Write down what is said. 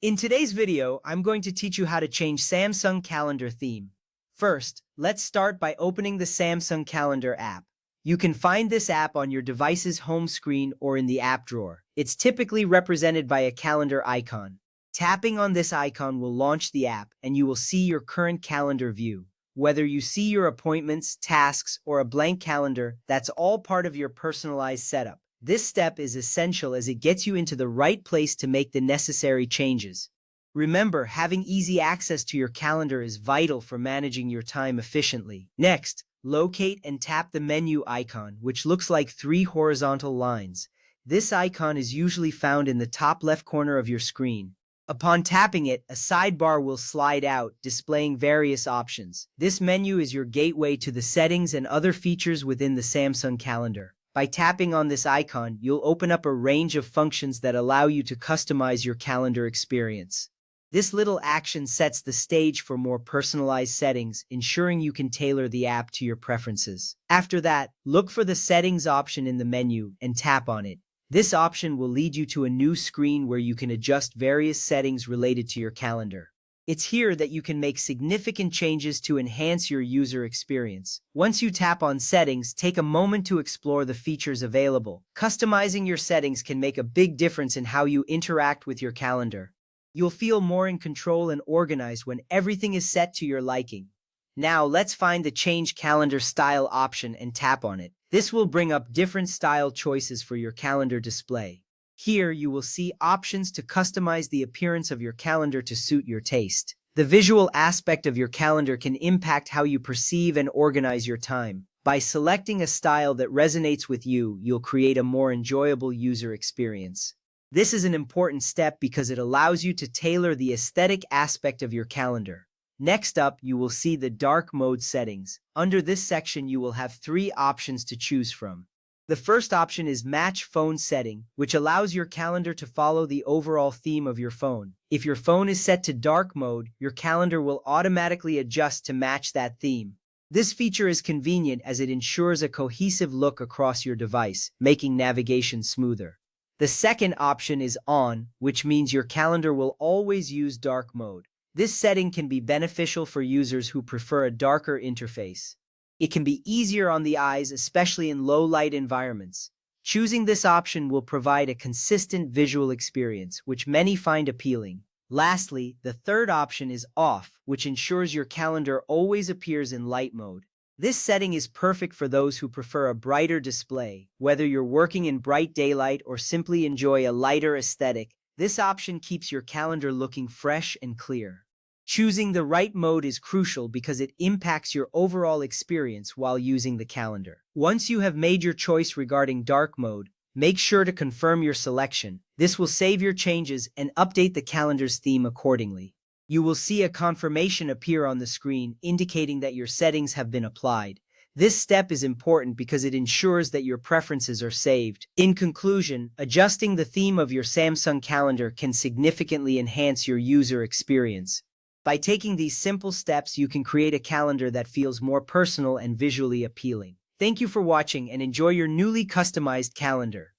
In today's video, I'm going to teach you how to change Samsung Calendar theme. First, let's start by opening the Samsung Calendar app. You can find this app on your device's home screen or in the app drawer. It's typically represented by a calendar icon. Tapping on this icon will launch the app, and you will see your current calendar view. Whether you see your appointments, tasks, or a blank calendar, that's all part of your personalized setup. This step is essential as it gets you into the right place to make the necessary changes. Remember, having easy access to your calendar is vital for managing your time efficiently. Next, locate and tap the menu icon, which looks like three horizontal lines. This icon is usually found in the top left corner of your screen. Upon tapping it, a sidebar will slide out, displaying various options. This menu is your gateway to the settings and other features within the Samsung Calendar. By tapping on this icon, you'll open up a range of functions that allow you to customize your calendar experience. This little action sets the stage for more personalized settings, ensuring you can tailor the app to your preferences. After that, look for the Settings option in the menu and tap on it. This option will lead you to a new screen where you can adjust various settings related to your calendar. It's here that you can make significant changes to enhance your user experience. Once you tap on Settings, take a moment to explore the features available. Customizing your settings can make a big difference in how you interact with your calendar. You'll feel more in control and organized when everything is set to your liking. Now let's find the Change Calendar Style option and tap on it. This will bring up different style choices for your calendar display. Here, you will see options to customize the appearance of your calendar to suit your taste. The visual aspect of your calendar can impact how you perceive and organize your time. By selecting a style that resonates with you, you'll create a more enjoyable user experience. This is an important step because it allows you to tailor the aesthetic aspect of your calendar. Next up, you will see the dark mode settings. Under this section, you will have three options to choose from. The first option is Match Phone Setting, which allows your calendar to follow the overall theme of your phone. If your phone is set to dark mode, your calendar will automatically adjust to match that theme. This feature is convenient as it ensures a cohesive look across your device, making navigation smoother. The second option is On, which means your calendar will always use dark mode. This setting can be beneficial for users who prefer a darker interface. It can be easier on the eyes, especially in low-light environments. Choosing this option will provide a consistent visual experience, which many find appealing. Lastly, the third option is Off, which ensures your calendar always appears in light mode. This setting is perfect for those who prefer a brighter display. Whether you're working in bright daylight or simply enjoy a lighter aesthetic, this option keeps your calendar looking fresh and clear. Choosing the right mode is crucial because it impacts your overall experience while using the calendar. Once you have made your choice regarding dark mode, make sure to confirm your selection. This will save your changes and update the calendar's theme accordingly. You will see a confirmation appear on the screen indicating that your settings have been applied. This step is important because it ensures that your preferences are saved. In conclusion, adjusting the theme of your Samsung calendar can significantly enhance your user experience. By taking these simple steps, you can create a calendar that feels more personal and visually appealing. Thank you for watching and enjoy your newly customized calendar.